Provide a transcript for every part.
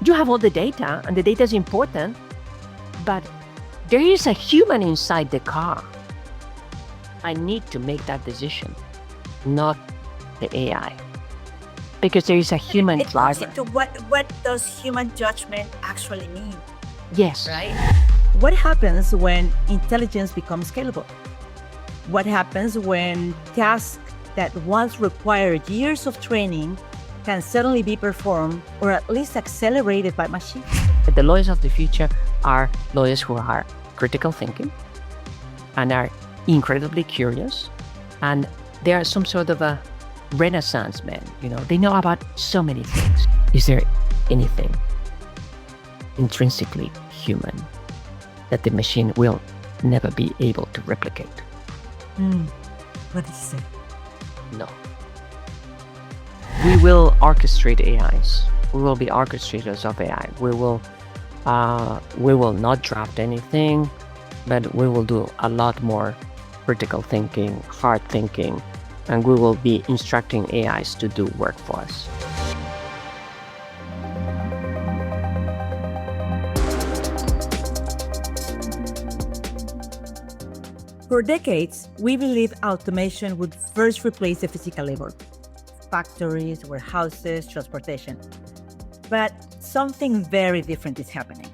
You have all the data, and the data is important, but there is a human inside the car. I need to make that decision, not the AI, because there is a human It driver. goes into what does human judgment actually mean, Yes. right? What happens when intelligence becomes scalable? What happens when tasks that once required years of training can suddenly be performed or at least accelerated by machines? The lawyers of the future are lawyers who are critical thinking and are incredibly curious, and they are some sort of a Renaissance man. They know about so many things. Is there anything intrinsically human that the machine will never be able to replicate? What did you say? No. We will orchestrate AIs. We will be orchestrators of AI. We will not draft anything, but we will do a lot more critical thinking, hard thinking, and we will be instructing AIs to do work for us. For decades, we believed automation would first replace the physical labor, factories, warehouses, transportation. But something very different is happening.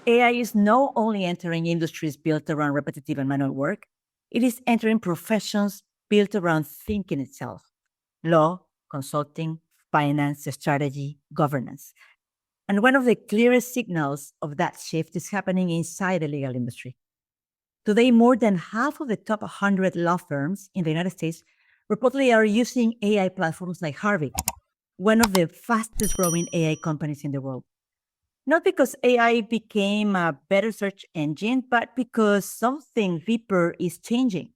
AI is not only entering industries built around repetitive and manual work, it is entering professions built around thinking itself: law, consulting, finance, strategy, governance. And one of the clearest signals of that shift is happening inside the legal industry. Today, more than half of the top 100 law firms in the United States reportedly are using AI platforms like Harvey, one of the fastest growing AI companies in the world. Not because AI became a better search engine, but because something deeper is changing.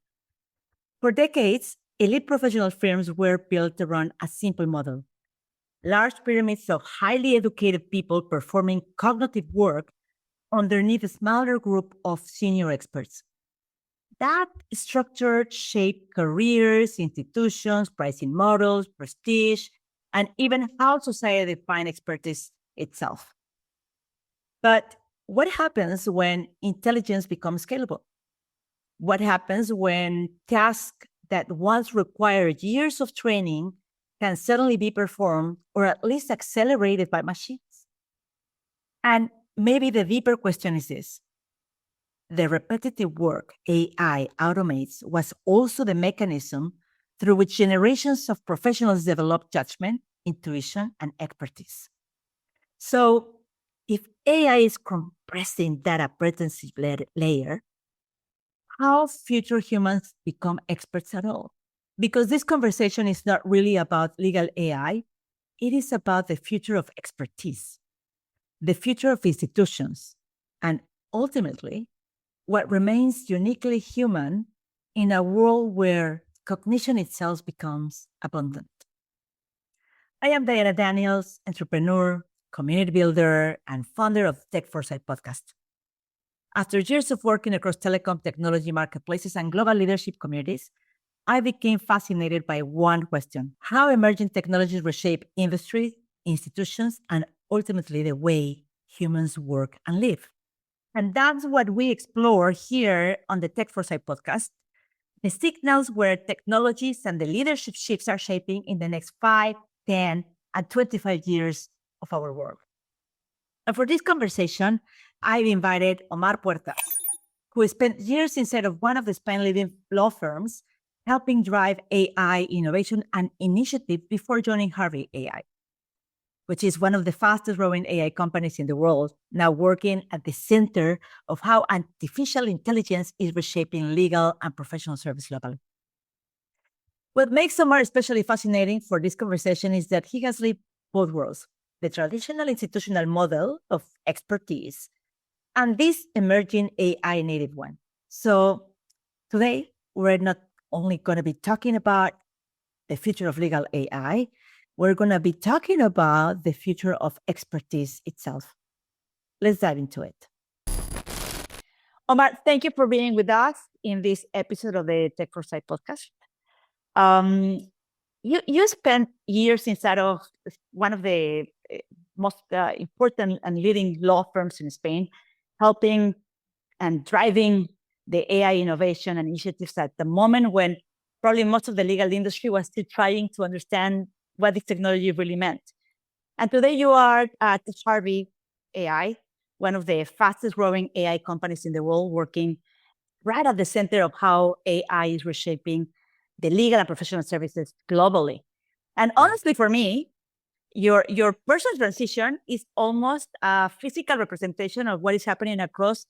For decades, elite professional firms were built around a simple model: large pyramids of highly educated people performing cognitive work underneath a smaller group of senior experts. That structure shaped careers, institutions, pricing models, prestige, and even how society defines expertise itself. But what happens when intelligence becomes scalable? What happens when tasks that once required years of training can suddenly be performed or at least accelerated by machines? And maybe the deeper question is this: the repetitive work AI automates was also the mechanism through which generations of professionals develop judgment, intuition, and expertise. So, if AI is compressing that apprentice layer, how future humans become experts at all? Because this conversation is not really about legal AI, it is about the future of expertise, the future of institutions, and ultimately, what remains uniquely human in a world where cognition itself becomes abundant. I am Diana Daniels, entrepreneur, community builder, and founder of Tech4sight Podcast. After years of working across telecom technology marketplaces and global leadership communities, I became fascinated by one question: how emerging technologies reshape industries, institutions, and ultimately the way humans work and live. And that's what we explore here on the Tech4sight podcast: the signals where technologies and the leadership shifts are shaping in the next 5, 10, and 25 years of our world. And for this conversation, I've invited Omar Puertas, who spent years inside of one of the Spain leading law firms, helping drive AI innovation and initiative before joining Harvey AI, which is one of the fastest growing AI companies in the world, now working at the center of how artificial intelligence is reshaping legal and professional service globally. What makes Omar especially fascinating for this conversation is that he has lived both worlds: the traditional institutional model of expertise and this emerging AI native one. So today, we're not only going to be talking about the future of legal AI, we're going to be talking about the future of expertise itself. Let's dive into it. Omar, thank you for being with us in this episode of the Tech4sight podcast. You spent years inside of one of the most important and leading law firms in Spain, helping and driving the AI innovation and initiatives at the moment when probably most of the legal industry was still trying to understand what this technology really meant. And today you are at Harvey AI, one of the fastest growing AI companies in the world, working right at the center of how AI is reshaping the legal and professional services globally. And honestly, for me, your personal transition is almost a physical representation of what is happening across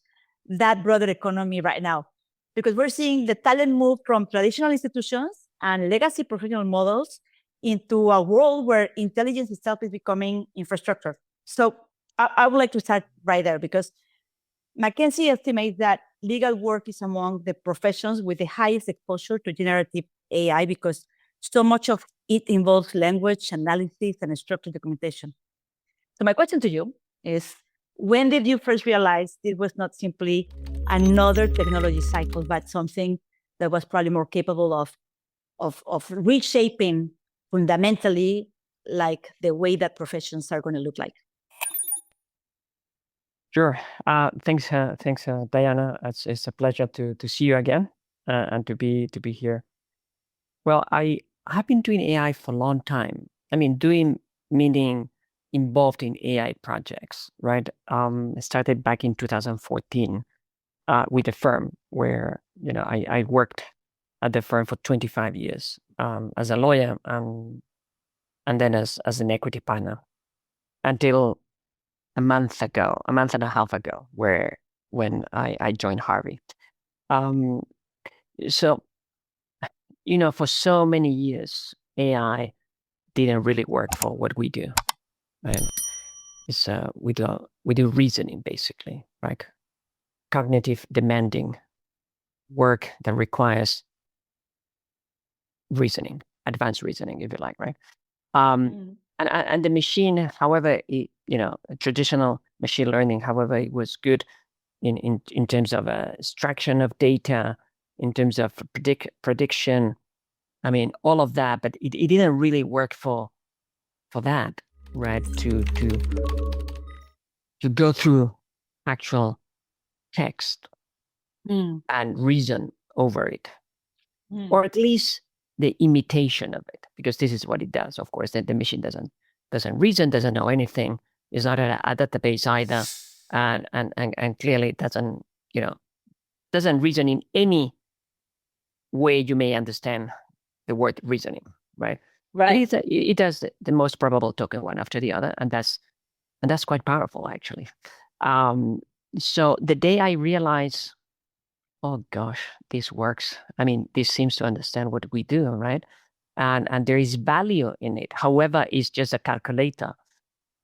that broader economy right now. Because we're seeing the talent move from traditional institutions and legacy professional models into a world where intelligence itself is becoming infrastructure. So I would like to start right there because McKinsey estimates that legal work is among the professions with the highest exposure to generative AI because so much of it involves language analysis and structured documentation. So my question to you is, when did you first realize it was not simply another technology cycle, but something that was probably more capable of reshaping fundamentally like the way that professions are going to look like? Sure. Thanks, Diana. It's a pleasure to see you again and to be here. Well, I have been doing AI for a long time. I mean, doing meaning involved in AI projects, right? I started back in 2014 with a firm where I worked at the firm for 25 years as a lawyer and then as an equity partner until a month and a half ago, when I joined Harvey. So, for so many years, AI didn't really work for what we do. Right? It's we do reasoning basically, right? Cognitive demanding work that requires reasoning, advanced reasoning, if you like, right? And the machine, however, traditional machine learning, however, it was good in terms of extraction of data, in terms of prediction. I mean, all of that, but it didn't really work for that, right? To go through actual text and reason over it, or at least the imitation of it, because this is what it does. Of course, that the machine doesn't reason, doesn't know anything. It's not a database either, and clearly doesn't reason in any way you may understand the word reasoning, right? Right. It does the most probable token one after the other, and that's quite powerful actually. So the day I realized, oh gosh, this works. I mean, this seems to understand what we do, right? And there is value in it. However, it's just a calculator.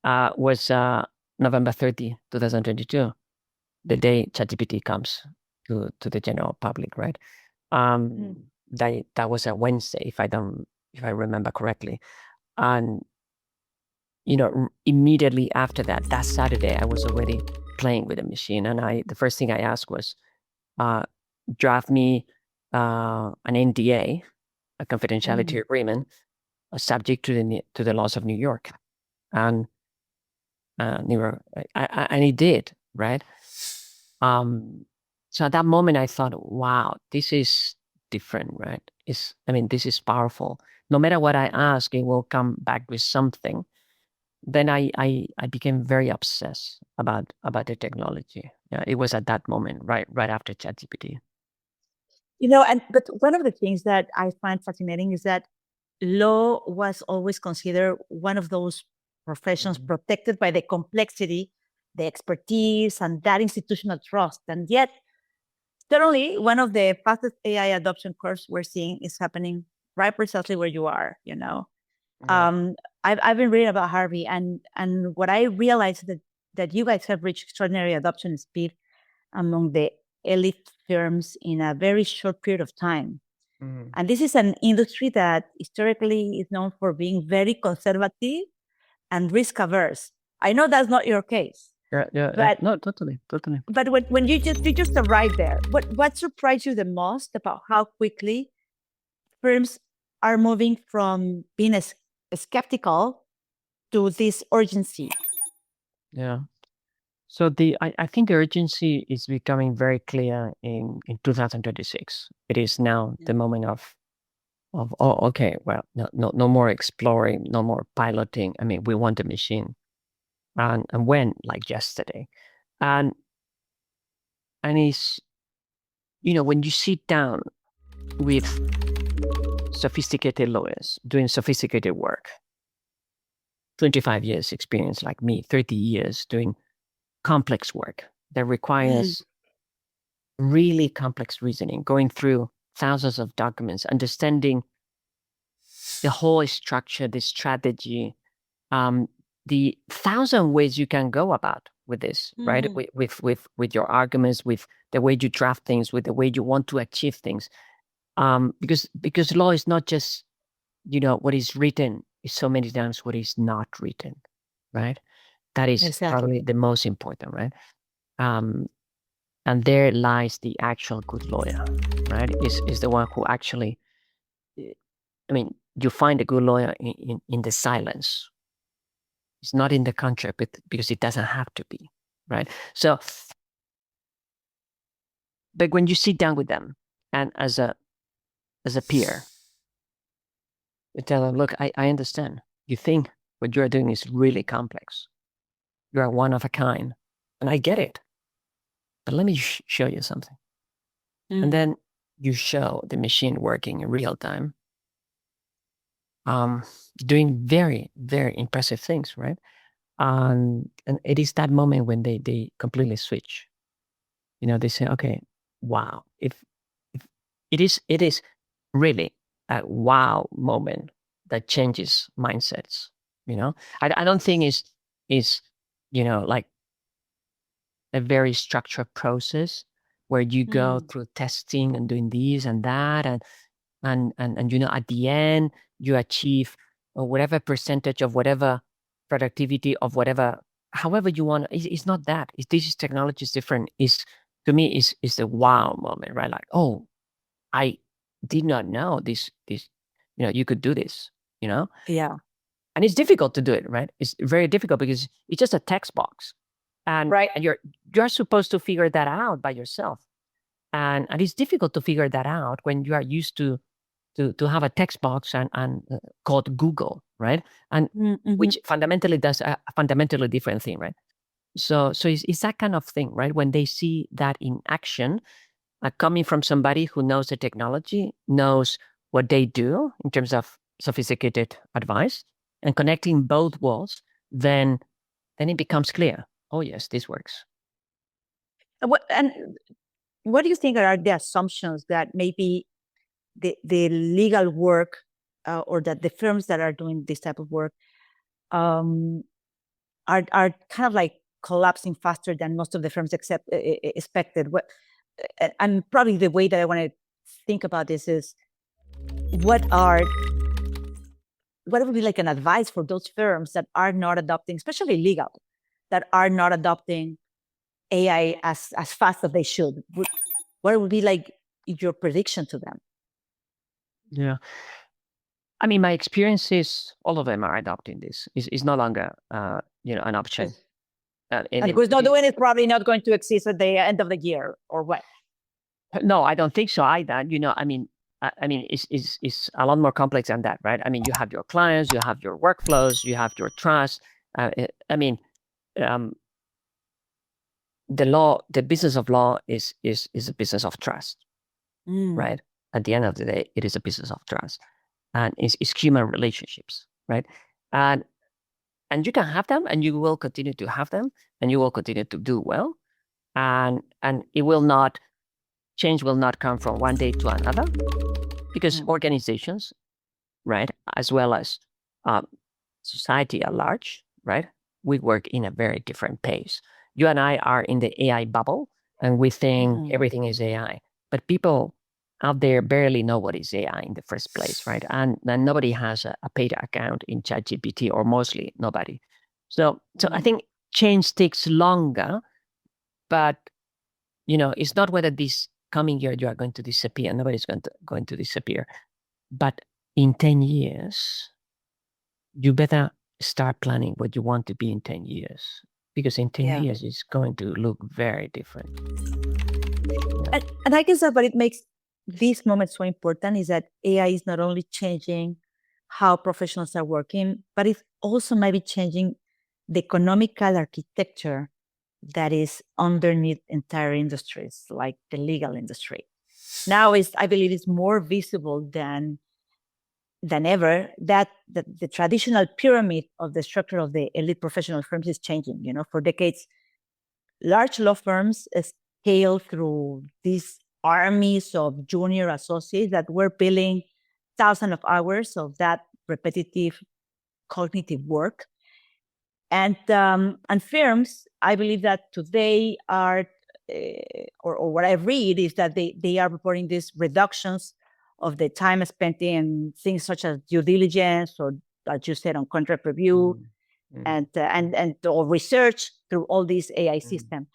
Was November 30, 2022, the day ChatGPT comes to the general public, right? That was a Wednesday, if I remember correctly, and immediately after that Saturday, I was already playing with the machine, and the first thing I asked was, draft me an NDA, a confidentiality agreement, subject to the laws of New York, and he did, right? So at that moment, I thought, wow, this is different, right? This is powerful. No matter what I ask, it will come back with something. Then I became very obsessed about the technology. Yeah, it was at that moment, right after ChatGPT. But one of the things that I find fascinating is that law was always considered one of those professions protected by the complexity, the expertise, and that institutional trust. And yet, certainly, one of the fastest AI adoption curves we're seeing is happening right precisely where you are. I've been reading about Harvey, and what I realized that you guys have reached extraordinary adoption speed among the elite firms in a very short period of time. And this is an industry that historically is known for being very conservative and risk averse. I know that's not your case. Yeah. But no, totally. But when you just arrived there, what surprised you the most about how quickly firms are moving from being skeptical to this urgency? Yeah. So I think the urgency is becoming very clear in 2026. It is now the moment of oh, okay, well, no more exploring, no more piloting. I mean, we want the machine. And when, like yesterday. And and it's, when you sit down with sophisticated lawyers doing sophisticated work, 25 years experience like me, 30 years doing complex work that requires really complex reasoning, going through thousands of documents, understanding the whole structure, the strategy, the thousand ways you can go about with this, right? With your arguments, with the way you draft things, with the way you want to achieve things. Because law is not just what is written, is so many times what is not written, right? That is Exactly. probably the most important, right? Um, and there lies the actual good lawyer, right? Is the one who actually, I mean, you find a good lawyer in the silence. It's not in the contract, but because it doesn't have to be, right? So, but when you sit down with them and as a peer, you tell them, look, I understand. You think what you're doing is really complex. You are one of a kind, and I get it. But let me show you something. And then you show the machine working in real time, doing very, very impressive things, right? And it is that moment when they completely switch. They say, okay, wow. If it is really a wow moment that changes mindsets. I don't think is like a very structured process where you go through testing and doing this and that and at the end you achieve whatever percentage of whatever productivity of whatever, however you want. It's not that. This is technology is different. Is to me is the wow moment, right? Like, oh, I did not know this you could do this. Yeah. And it's difficult to do it, right? It's very difficult because it's just a text box, and Right. and you're supposed to figure that out by yourself, and it's difficult to figure that out when you are used to have a text box and called Google, right? And which fundamentally does a fundamentally different thing, right? So it's that kind of thing, right? When they see that in action, coming from somebody who knows the technology, knows what they do in terms of sophisticated advice, and connecting both worlds, then it becomes clear. Oh yes, this works. What do you think are the assumptions that maybe the legal work or that the firms that are doing this type of work are kind of like collapsing faster than most of the firms expected? And probably the way that I want to think about this is what would be like an advice for those firms that are not adopting, especially legal, that are not adopting AI as fast as they should? What would be like your prediction to them? Yeah. I mean, my experience is all of them are adopting this. It's no longer, an option. And who's not doing it probably not going to exist at the end of the year, or what? No, I don't think so either. I mean, it's a lot more complex than that, right? I mean, you have your clients, you have your workflows, you have your trust. I mean, the business of law is a business of trust, right? At the end of the day, it is a business of trust, and it's human relationships, right? And you can have them, and you will continue to have them, and you will continue to do well, and it will not change will not come from one day to another, because organizations, right, as well as society at large, right, we work in a very different pace. You and I are in the AI bubble, and we think everything is AI, but people out there barely know what is AI in the first place, right? And nobody has a paid account in ChatGPT, or mostly nobody. So I think change takes longer, but it's not whether this coming year you are going to disappear. Nobody's going to disappear. But in 10 years, you better start planning what you want to be in 10 years. Because in 10 years, it's going to look very different. And I guess that what it makes this moment so important is that AI is not only changing how professionals are working, but it also might be changing the economical architecture that is underneath entire industries, like the legal industry. Now I believe it's more visible than ever that the traditional pyramid of the structure of the elite professional firms is changing. For decades, large law firms scale through these armies of junior associates that were billing thousands of hours of that repetitive cognitive work. And firms, I believe that today are, or what I read is that they are reporting these reductions of the time spent in things such as due diligence, or as you said, on contract review, and or research through all these AI systems.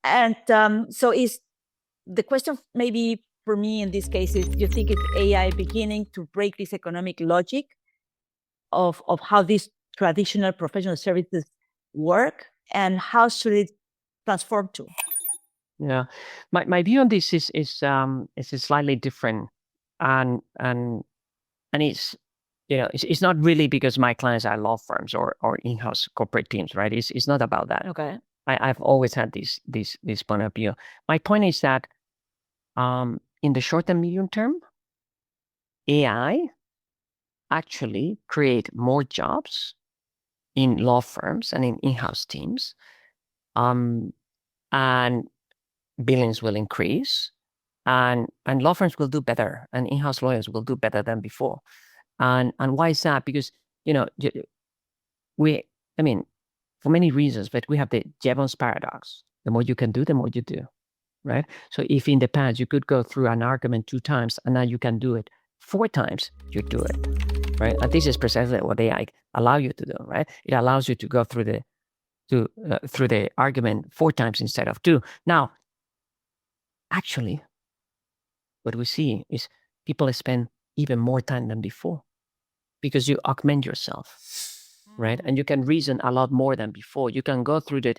And so is the question maybe for me in this case is, do you think it's AI beginning to break this economic logic of how these traditional professional services work, and how should it transform to? Yeah, my view on this is slightly different, and it's it's not really because my clients are law firms or in-house corporate teams, right? It's not about that. Okay. I've always had this point of view. My point is that in the short and medium term, AI actually create more jobs in law firms and in in-house teams, and billings will increase, and law firms will do better, and in-house lawyers will do better than before. And why is that? Because for many reasons, but we have the Jevons Paradox. The more you can do, the more you do, right? So if in the past you could go through an argument 2 times, and now you can do it 4 times, you do it, right? And this is precisely what AI allow you to do, right? It allows you to go through the argument 4 times instead of 2. Now, actually, what we see is people spend even more time than before, because you augment yourself, right? And you can reason a lot more than before. You can go through the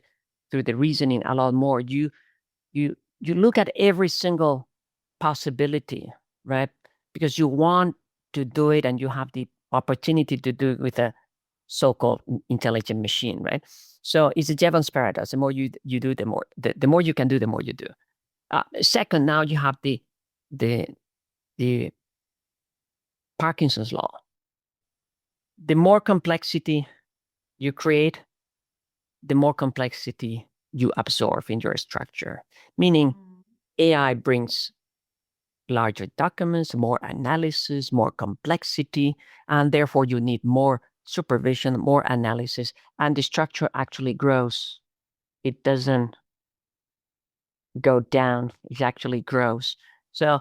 reasoning a lot more. You look at every single possibility, right? Because you want to do it, and you have the opportunity to do it with a so-called intelligent machine, right? So it's a Jevons Paradox. The more you do, the more you can do, the more you do. Second, now you have the Parkinson's law. The more complexity you create, the more complexity you absorb in your structure. Meaning, AI brings larger documents, more analysis, more complexity, and therefore you need more supervision, more analysis, and the structure actually grows. It doesn't go down, it actually grows. So,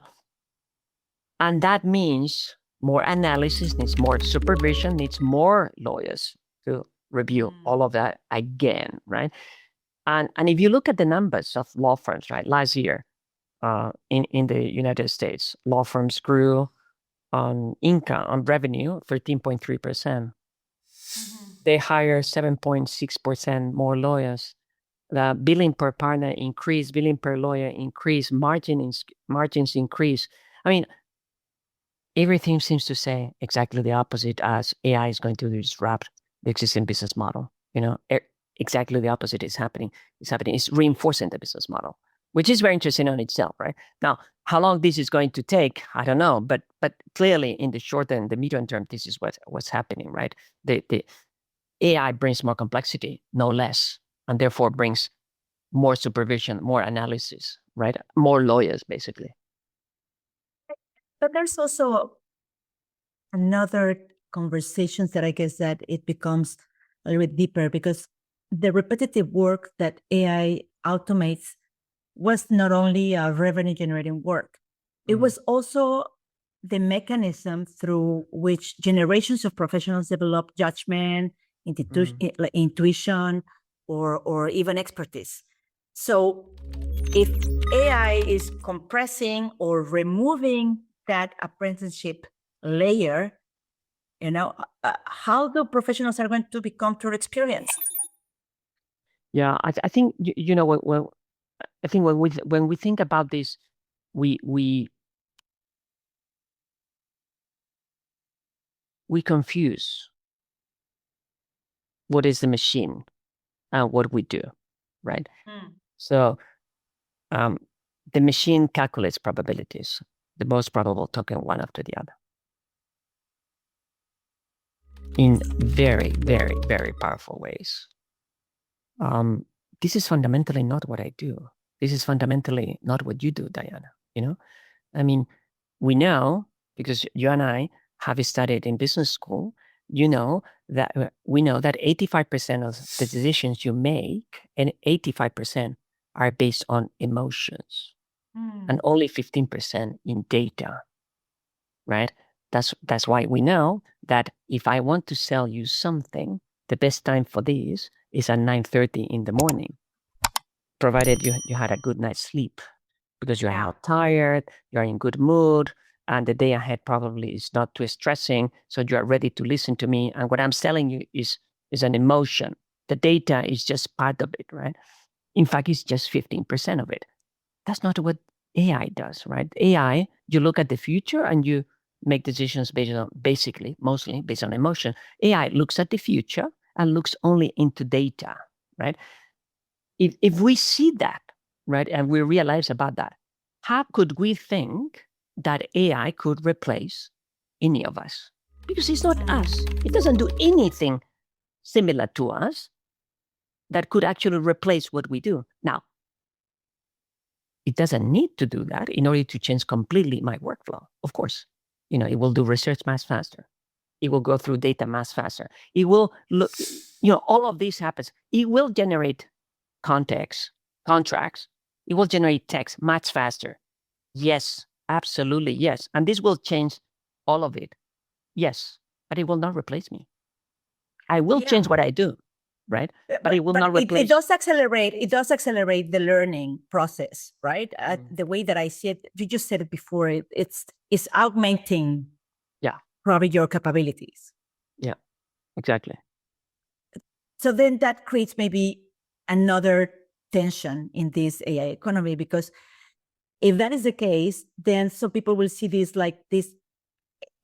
and that means more analysis, needs more supervision, needs more lawyers to review all of that again, right? And if you look at the numbers of law firms, right, last year in the United States, law firms grew on income, on revenue, 13.3%. They hire 7.6% more lawyers. The billing per partner increased, billing per lawyer increased, margins increase. I mean, everything seems to say exactly the opposite, as AI is going to disrupt the existing business model. Exactly the opposite is happening. It's reinforcing the business model, which is very interesting on itself, right? Now, how long this is going to take, I don't know, but clearly in the short and the medium term, this is what's happening, right? The AI brings more complexity, no less, and therefore brings more supervision, more analysis, right? More lawyers, basically. But there's also another conversation that I guess that it becomes a little bit deeper, because the repetitive work that AI automates was not only a revenue generating work, it was also the mechanism through which generations of professionals develop judgment, intuition, or even expertise. So if AI is compressing or removing that apprenticeship layer, How the professionals are going to become too experienced? Yeah, I think when I think when we think about this, we confuse what is the machine and what we do, right? So the machine calculates probabilities, the most probable token one after the other, in very, very, very powerful ways. This is fundamentally not what I do. This is fundamentally not what you do, Diana. I mean, we know, because you and I have studied in business school, we know that 85% of the decisions you make, and 85% are based on emotions, and only 15% in data, right? That's why we know that if I want to sell you something, the best time for this is at 9:30 in the morning, provided you had a good night's sleep, because you're not tired, you're in good mood, and the day ahead probably is not too stressing, so you are ready to listen to me. And what I'm selling you is an emotion. The data is just part of it, right? In fact, it's just 15% of it. That's not what AI does, right? AI, you look at the future and you make decisions based on, basically, mostly based on emotion. AI looks at the future and looks only into data, right? If we see that, right, and we realize about that, how could we think that AI could replace any of us? Because it's not us. It doesn't do anything similar to us that could actually replace what we do. Now, it doesn't need to do that in order to change completely my workflow. Of course, it will do research much faster. It will go through data much faster. It will look, all of this happens. It will generate contracts. It will generate text much faster. Yes, absolutely, yes. And this will change all of it. Yes, but it will not replace me. I will change what I do, right? But it will not replace. It does accelerate. It does accelerate the learning process, right? The way that I see it, you just said it before. It's augmenting. Yeah. Probably your capabilities. Yeah, exactly. So then that creates maybe another tension in this AI economy, because if that is the case, then some people will see this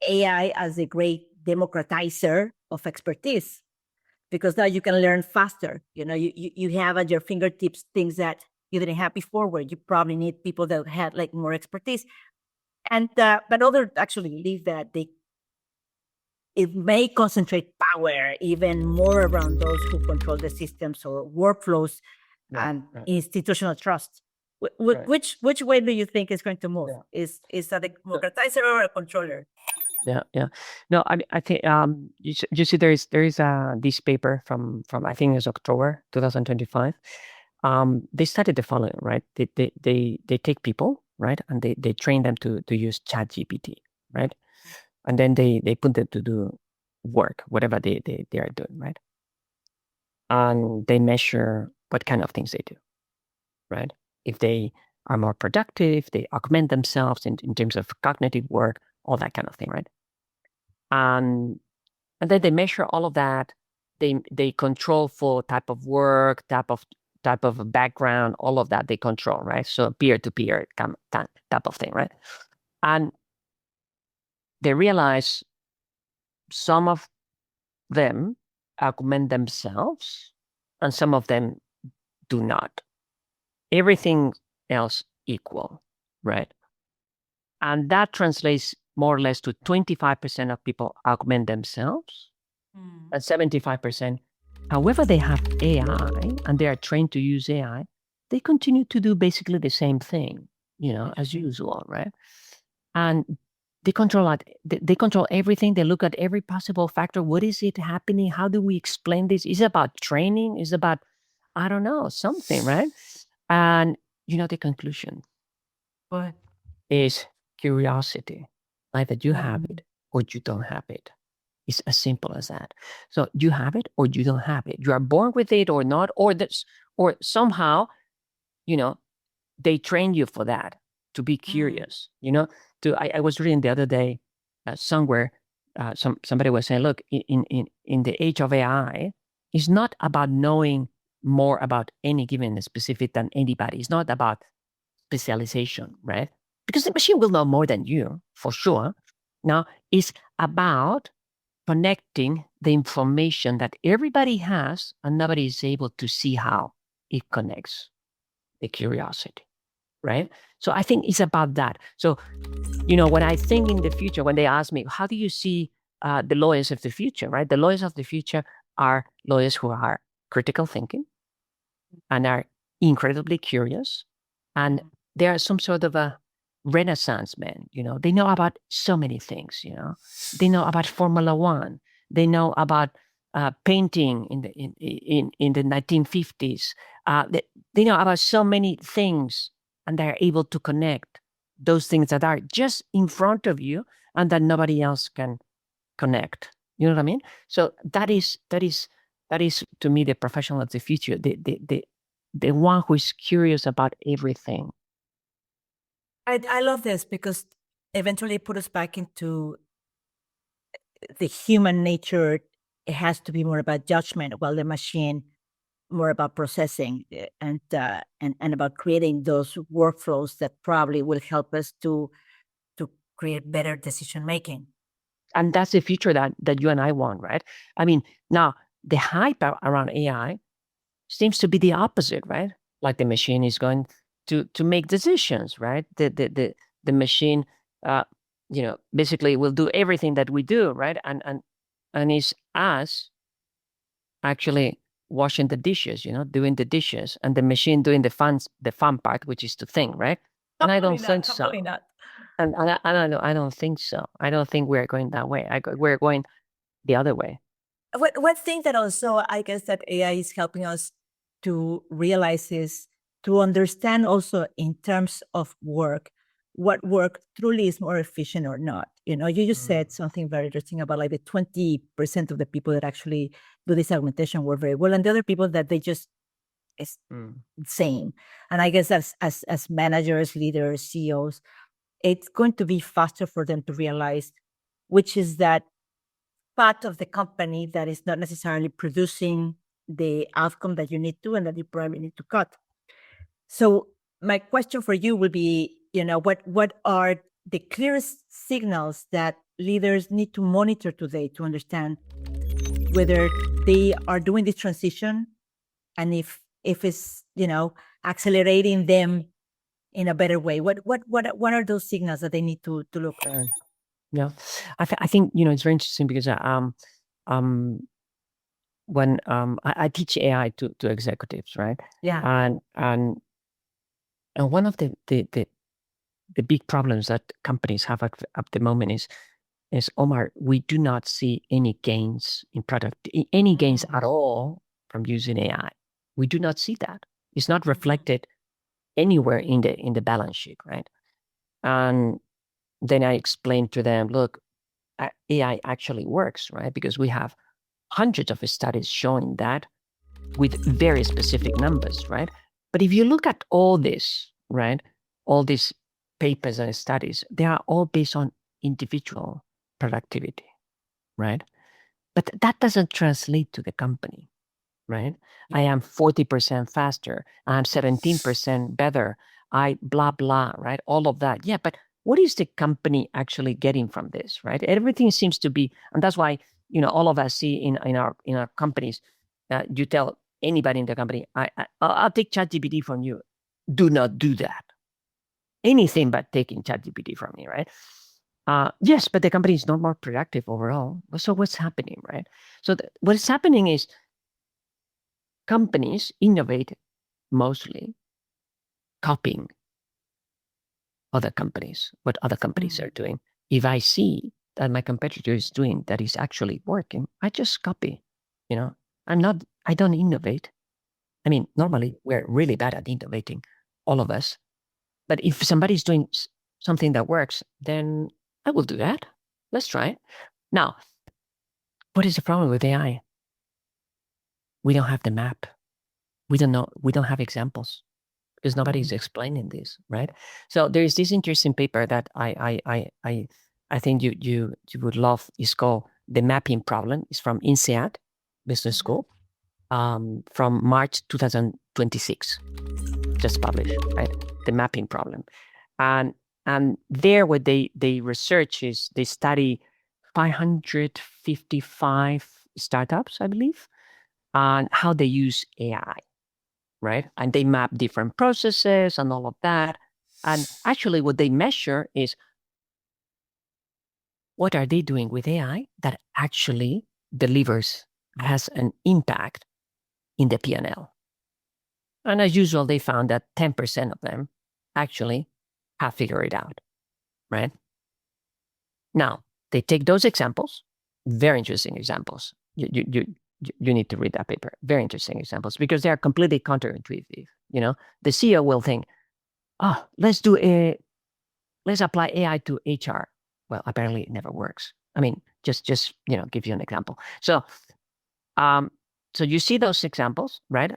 AI as a great democratizer of expertise, because now you can learn faster. You have at your fingertips things that you didn't have before, where you probably need people that had more expertise. And but others actually believe that it may concentrate power even more around those who control the systems or workflows and institutional trust. Which way do you think is going to move? Is that a democratizer or a controller? Yeah. No, I think you see there is this paper from I think it's October 2025. They started the following, right? They take people, right, and they train them to use ChatGPT, right, and then they put them to do work, whatever they are doing, right, and they measure what kind of things they do, right? If they are more productive, they augment themselves in terms of cognitive work, all that kind of thing, right? And then they measure all of that. They control for type of work, type of background, all of that they control, right? So peer-to-peer type of thing, right? And they realize some of them augment themselves and some of them do not. Everything else equal, right? And that translates more or less to 25% of people augment themselves and 75%. However, they have AI and they are trained to use AI, they continue to do basically the same thing, as usual, right? And they control everything. They look at every possible factor. What is it happening? How do we explain this? Is it about training? Is it about, I don't know, something, right? And the conclusion is curiosity. Either you have it or you don't have it. It's as simple as that. So you have it or you don't have it. You are born with it or not, or somehow, they train you for that, to be curious. I was reading the other day somewhere somebody was saying, look, in the age of AI, it's not about knowing more about any given specific than anybody. It's not about specialization, right? Because the machine will know more than you, for sure. Now, it's about connecting the information that everybody has and nobody is able to see how it connects the curiosity, right? So I think it's about that. So, when I think in the future, when they ask me, how do you see the lawyers of the future, right? The lawyers of the future are lawyers who are critical thinking and are incredibly curious. And they are some sort of a Renaissance man, they know about so many things, they know about Formula One, they know about painting in the 1950s. They know about so many things, and they're able to connect those things that are just in front of you and that nobody else can connect. You know what I mean? So that is to me the professional of the future, the one who is curious about everything. I love this because eventually it put us back into the human nature. It has to be more about judgment, while the machine more about processing and about creating those workflows that probably will help us to create better decision making. And that's the future that you and I want, right? I mean, now the hype around AI seems to be the opposite, right? Like the machine is going to make decisions, right? The machine, basically will do everything that we do, right? And it's us actually washing the dishes, doing the dishes, and the machine doing the fun part, which is to think, right? And I don't think so. Not. And I don't think so. I don't think we're going that way. We're going the other way. One thing that also I guess that AI is helping us to realize is to understand also in terms of work, what work truly is more efficient or not. You just said something very interesting about like the 20% of the people that actually do this augmentation work very well, and the other people that they just is same. And I guess as managers, leaders, CEOs, it's going to be faster for them to realize which is that part of the company that is not necessarily producing the outcome that you need to, and that you probably need to cut. So my question for you would be, what are the clearest signals that leaders need to monitor today to understand whether they are doing this transition, and if it's accelerating them in a better way? What are those signals that they need to look at? Yeah, I think it's very interesting because when I teach AI to executives, right? Yeah. And one of the big problems that companies have at the moment is Omar, we do not see any gains in product, any gains at all from using AI. We do not see that. It's not reflected anywhere in the balance sheet, right? And then I explained to them, look, AI actually works, right? Because we have hundreds of studies showing that with very specific numbers, right? But if you look at all this, right, all these papers and studies, they are all based on individual productivity, right? But that doesn't translate to the company, right? I am 40% faster. I'm 17% better. I blah, blah, right? All of that. Yeah, but what is the company actually getting from this, right? Everything seems to be, and that's why, all of us see in our companies, you tell anybody in the company, I'll take ChatGPT from you. Do not do that. Anything but taking ChatGPT from me, right? Yes, but the company is not more productive overall. So what's happening, right? So what's happening is companies innovate mostly copying other companies, what other companies are doing. If I see that my competitor is doing that is actually working, I just copy. I don't innovate. I mean, normally we're really bad at innovating, all of us. But if somebody's doing something that works, then I will do that. Let's try it. Now, what is the problem with AI? We don't have the map. We don't know. We don't have examples because nobody's explaining this, right? So there is this interesting paper that I I think you would love, is called The Mapping Problem. It's from INSEAD Business School, from March 2026, just published, right? The Mapping Problem. And there what they research is they study 555 startups, I believe, and how they use AI, right? And they map different processes and all of that. And actually what they measure is, what are they doing with AI that actually has an impact in the P&L? And as usual, they found that 10% of them actually have figured it out, right? Now, they take those examples, very interesting examples. You need to read that paper. Very interesting examples, because they are completely counterintuitive. The CEO will think, let's apply AI to HR. Well, apparently it never works. I mean, just give you an example. So you see those examples, right?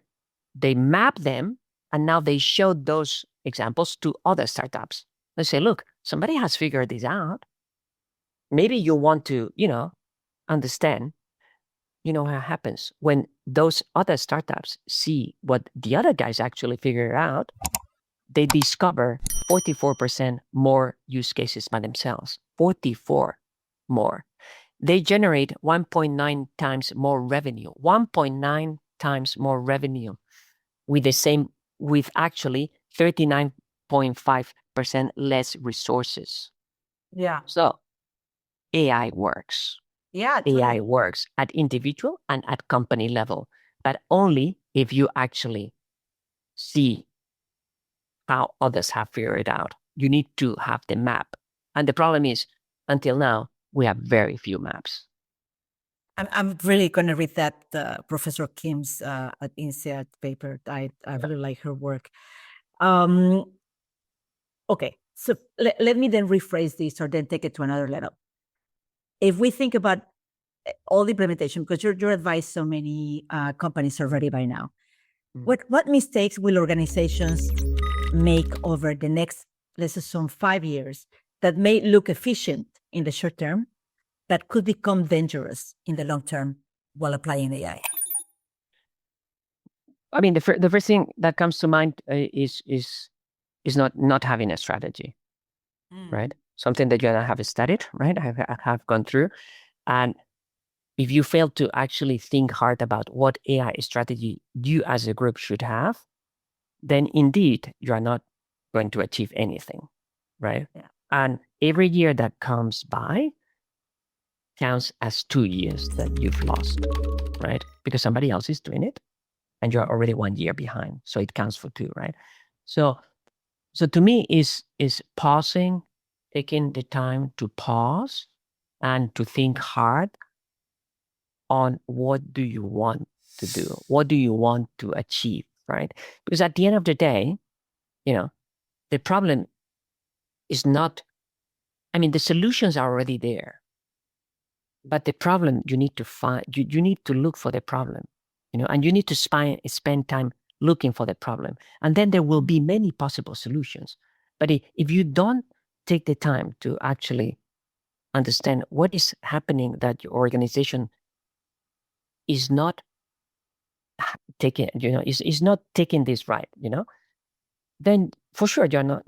They map them, and now they show those examples to other startups. They say, look, somebody has figured this out. Maybe you want to, understand, what happens when those other startups see what the other guys actually figure out. They discover 44% more use cases by themselves. 44 more. They generate 1.9 times more revenue. 1.9 times more revenue with actually 39.5% less resources. Yeah. So AI works. Yeah. AI works at individual and at company level, but only if you actually see how others have figured it out. You need to have the map. And the problem is, until now, we have very few maps. I'm really going to read that Professor Kim's at INSEAD paper. I really like her work. Okay, so let me then rephrase this, or then take it to another level. If we think about all the implementation, because your advice, so many companies are ready by now. What mistakes will organizations make over the next, let's assume, 5 years, that may look efficient in the short term, that could become dangerous in the long term while applying AI? I mean, the first thing that comes to mind is not having a strategy, right? Something that you and I have studied, right? I have gone through. And if you fail to actually think hard about what AI strategy you as a group should have, then indeed you are not going to achieve anything, right? Yeah. And every year that comes by counts as 2 years that you've lost, right? Because somebody else is doing it and you're already 1 year behind. So it counts for 2, right? So to me is pausing, taking the time to pause and to think hard on what do you want to do? What do you want to achieve, right? Because at the end of the day, the problem is not, I mean, the solutions are already there. But the problem you need to find, you need to look for the problem, and you need to spend time looking for the problem. And then there will be many possible solutions. But if you don't take the time to actually understand what is happening, that your organization is not taking, is not taking this right, then for sure you're not,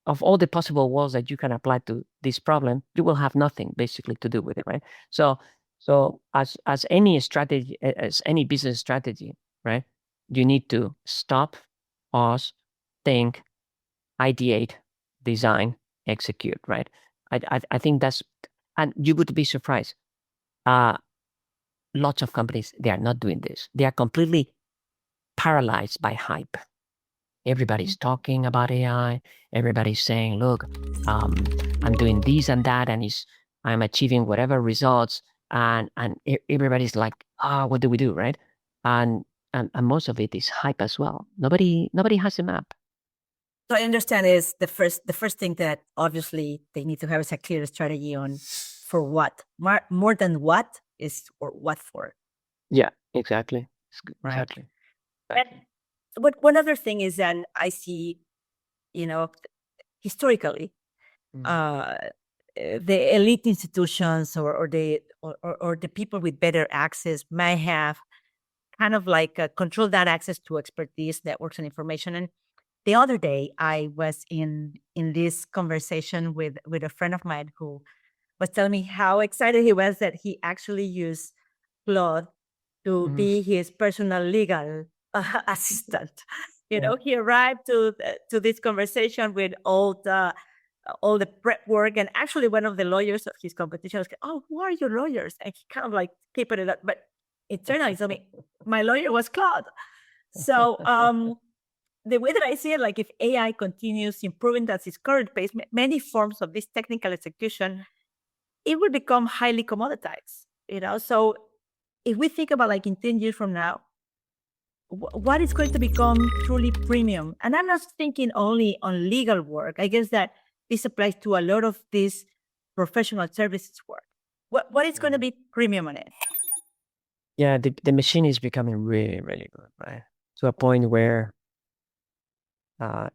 of all the possible walls that you can apply to this problem, you will have nothing basically to do with it, right? So as any strategy, as any business strategy, right, you need to stop, pause, think, ideate, design, execute, right? I think that's, and you would be surprised. Lots of companies, they are not doing this. They are completely paralyzed by hype. Everybody's talking about AI. Everybody's saying, look, I'm doing this and that, and I'm achieving whatever results. And everybody's like, what do we do, right? And most of it is hype as well. Nobody has a map. So I understand is the first thing that obviously they need to have is a clear strategy on for what. More than what is, or what for. Yeah, exactly. Right. Exactly. But one other thing is, and I see, historically, the elite institutions or the people with better access may have kind of like control that access to expertise, networks, and information. And the other day, I was in this conversation with a friend of mine who was telling me how excited he was that he actually used Claude to be his personal legal assistant. He arrived to this conversation with all the prep work, and actually one of the lawyers of his competition was, "Oh, who are your lawyers?" And he kind of like keep it up, but it turned out, he told me, my lawyer was Claude. So the way that I see it, like if AI continues improving at its current pace, many forms of this technical execution, it will become highly commoditized. So if we think about like in 10 years from now, what is going to become truly premium? And I'm not thinking only on legal work. I guess that this applies to a lot of this professional services work. What is going to be premium on it? Yeah, the machine is becoming really, really good, right? To a point where, Yeah,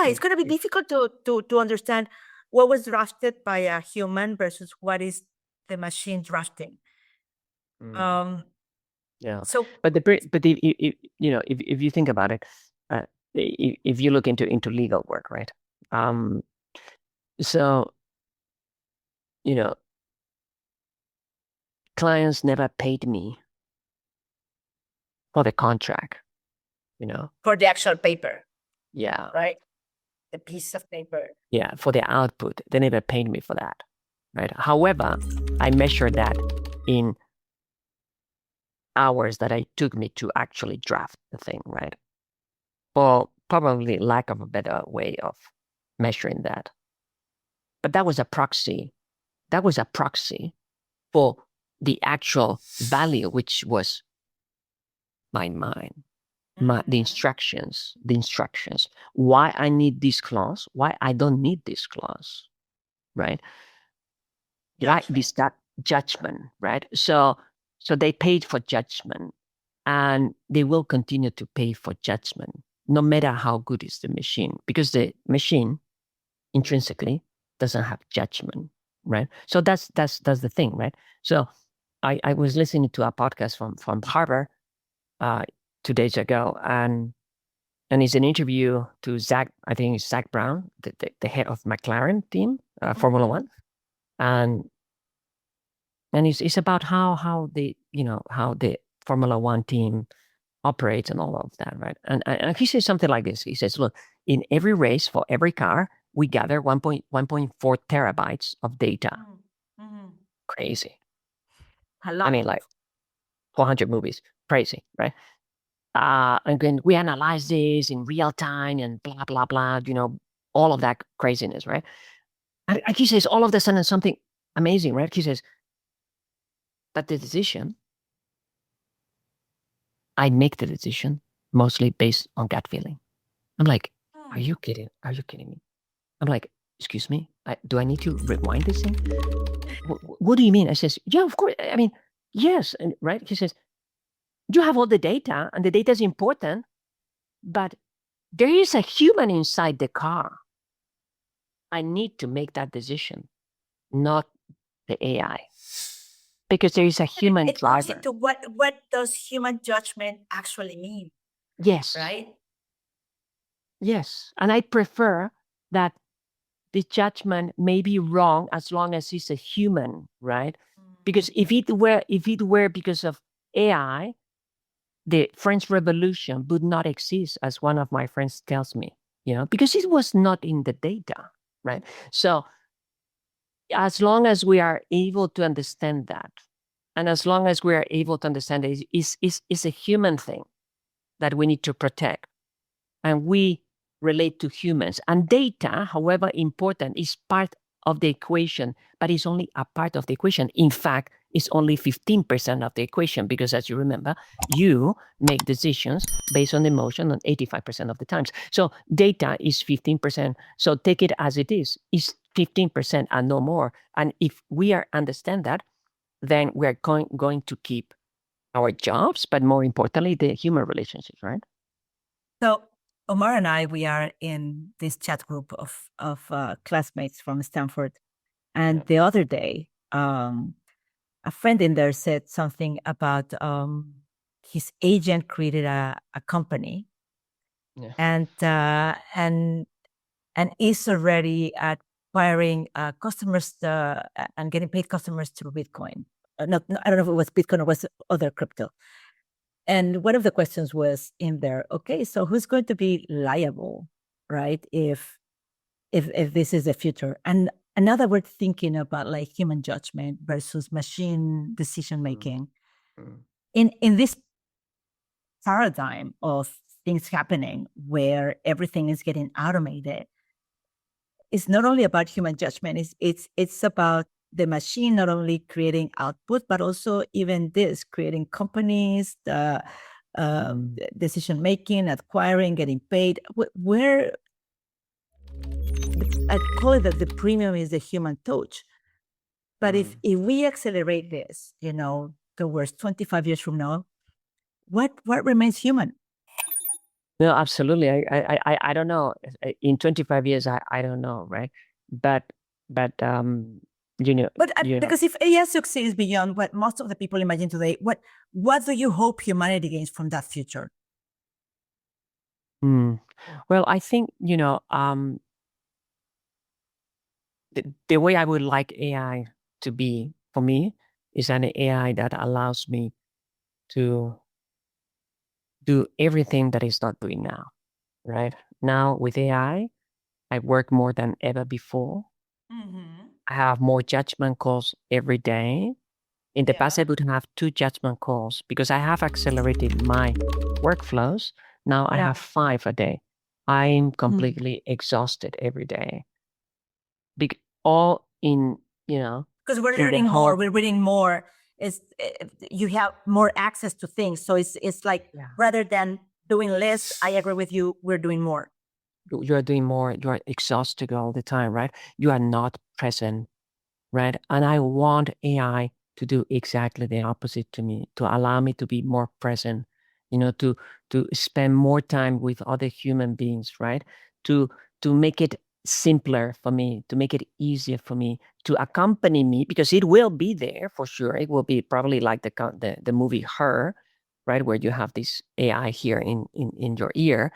it's going to be difficult to understand what was drafted by a human versus what is the machine drafting. Yeah. So, But if you think about it, if you look into legal work, right? So clients never paid me for the contract, for the actual paper, yeah, right? The piece of paper. yeah, for the output, they never paid me for that, right? However, I measure that in hours that it took me to actually draft the thing, right? For probably lack of a better way of measuring that. But that was a proxy. That was a proxy for the actual value, which was my mind, the instructions, why I need this clause, why I don't need this clause, right? Right, that judgment, right? So they paid for judgment, and they will continue to pay for judgment, no matter how good is the machine, because the machine intrinsically doesn't have judgment, right? So that's the thing, right? So I was listening to a podcast from Harvard 2 days ago, and it's an interview to Zach. I think it's Zach Brown, the head of McLaren team, Formula One, and it's about how the Formula One team operates and all of that, right? And he says something like this. He says, "Look, in every race for every car, we gather 1.4 terabytes of data. Crazy. A lot. I mean, like 400 movies. Crazy, right? And then we analyze this in real time and blah, blah, blah, all of that craziness, right? And he says all of a sudden something amazing, right? He says, but the decision, I make the decision mostly based on gut feeling. I'm like, are you kidding? Are you kidding me? I'm like, excuse me, do I need to rewind this thing? What do you mean? I says, yeah, of course. I mean, yes, and right? He says, you have all the data, and the data is important, but there is a human inside the car. I need to make that decision, not the AI, because there is a human it driver. Into what does human judgment actually mean? Yes. Right? Yes. And I prefer that the judgment may be wrong as long as he's a human, right? Because if it were because of AI, the French Revolution would not exist, as one of my friends tells me, because it was not in the data, right? So as long as we are able to understand that, and as long as we are able to understand that it's a human thing that we need to protect, and we relate to humans, and data, however important, is part of the equation, but it's only a part of the equation. In fact, it's only 15% of the equation, because as you remember, you make decisions based on emotion on 85% of the times. So data is 15%. So take it as it is. It's 15% and no more. And if we understand that, then we're going to keep our jobs, but more importantly, the human relationships, right? So Omar and I, we are in this chat group of classmates from Stanford, and the other day, a friend in there said something about his agent created a company, Yeah. and is already acquiring customers and getting paid customers through Bitcoin. Not, I don't know if it was Bitcoin or was other crypto. And one of the questions was in there, okay, so who's going to be liable, right? If this is the future. And another we're thinking about like human judgment versus machine decision making. Mm. In this paradigm of things happening where everything is getting automated, it's not only about human judgment, it's about the machine not only creating output, but also even this creating companies, the decision making, acquiring, getting paid. Where I call it that the premium is the human touch. But if we accelerate this, towards 25 years from now, what remains human? No, absolutely. I don't know. In 25 years, I don't know, right? But you know, But because if AI succeeds beyond what most of the people imagine today, what do you hope humanity gains from that future? Well, I think, the way I would like AI to be for me is an AI that allows me to do everything that it's not doing now, right? Now with I work more than ever before. I have more judgment calls every day. In the past, I would have 2 judgment calls because I have accelerated my workflows. Now I have 5 a day. I'm completely exhausted every day. All in, Because we're in the learning whole, more, we're reading more. It's you have more access to things, so it's like rather than doing less, I agree with you. We're doing more. you are doing more. You are exhausted all the time, right? You are not present, right? And I want AI to do exactly the opposite to me, to allow me to be more present, to spend more time with other human beings, right? To make it simpler for me, to make it easier for me, to accompany me, because it will be there for sure. It will be probably like the movie Her, right, where you have this AI here in your ear,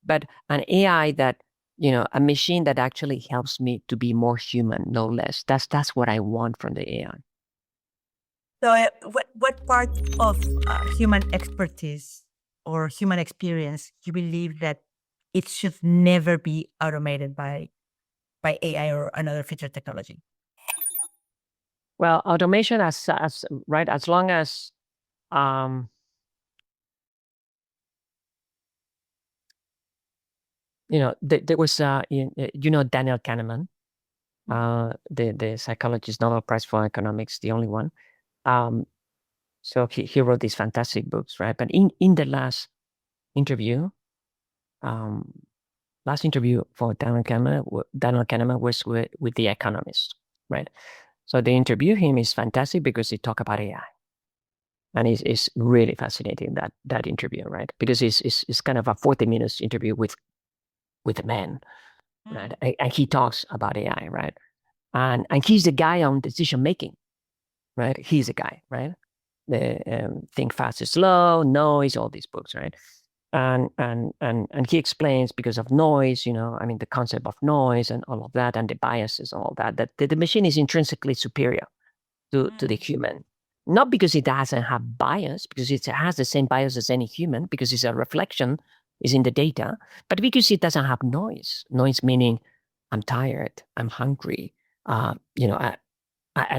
but an AI that a machine that actually helps me to be more human, no less. That's what I want from the AI. So, what part of human expertise or human experience you believe that it should never be automated by AI or another future technology? Well, automation as right, as long as there was Daniel Kahneman, the psychologist, Nobel Prize for Economics, the only one. So he wrote these fantastic books, right? But in the last interview, for Daniel Kahneman was with The Economist, right? So they interview him is fantastic because they talk about AI. And it's really fascinating, that interview, right? Because it's kind of a 40 minutes interview with a man, right? And he talks about AI, right? And he's the guy on decision making, right? He's a guy, right? The Think Fast and Slow, Noise, all these books, right? And he explains because of noise, the concept of noise and all of that, and the biases and all that the machine is intrinsically superior to the human. Not because it doesn't have bias, because it has the same bias as any human, because it's a reflection, is in the data, but because it doesn't have noise. Noise meaning I'm tired, I'm hungry, I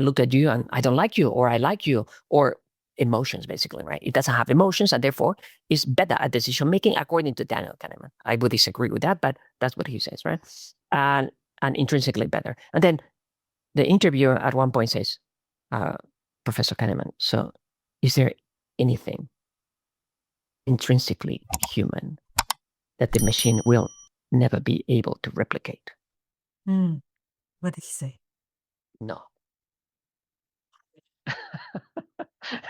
look at you and I don't like you, or I like you, or emotions, basically, right? It doesn't have emotions, and therefore is better at decision making, according to Daniel Kahneman. I would disagree with that, but that's what he says, right? And intrinsically better. And then the interviewer at one point says, Professor Kahneman, so is there anything intrinsically human that the machine will never be able to replicate? What did he say? No.